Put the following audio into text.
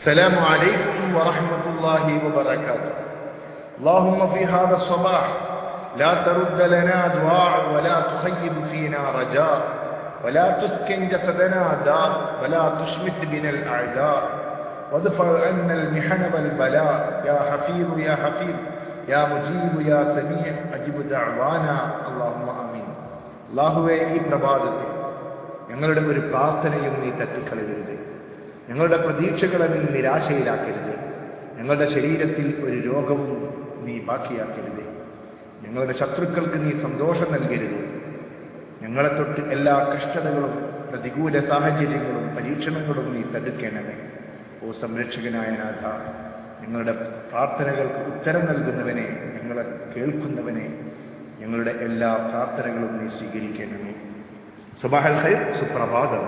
السلام عليكم ورحمة الله وبركاته. اللهم في هذا الصباح لا ترد لنا دعاء ولا تخيب فينا رجاء ولا تسكن جسدنا داء ولا تشمت بنا الأعداء وادفع عنا المحن والبلاء يا حفيظ يا حفيظ يا مجيب يا سميع أجب دعوانا اللهم آمين. അല്ലാഹുവേ, ഈ പ്രഭാതത്തിൽ ഞങ്ങളുടെ ഒരു പ്രാർത്ഥനയും നീ തട്ടിക്കളയരുത്. ഞങ്ങളുടെ പ്രതീക്ഷകളെ നീ നിരാശയിലാക്കരുത്. ഞങ്ങളുടെ ശരീരത്തിൽ ഒരു രോഗവും നീ ബാക്കിയാക്കരുത്. ഞങ്ങളുടെ ശത്രുക്കൾക്ക് നീ സന്തോഷം നൽകരുത്. ഞങ്ങളെ തൊട്ട് എല്ലാ കഷ്ടതകളും പ്രതികൂല സാഹചര്യങ്ങളും പരീക്ഷണങ്ങളും നീ തടുക്കണമേ. ഓ സംരക്ഷകനായ നാഥ, ഞങ്ങളുടെ പ്രാർത്ഥനകൾക്ക് ഉത്തരം നൽകുന്നവനെ, ഞങ്ങളെ കേൾക്കുന്നവനെ, ഞങ്ങളുടെ എല്ലാ പ്രാർത്ഥനകളും നീ സ്വീകരിക്കണമേ. സുബ്ഹാനൽ ഖൈർ, സുപ്രഭാതം.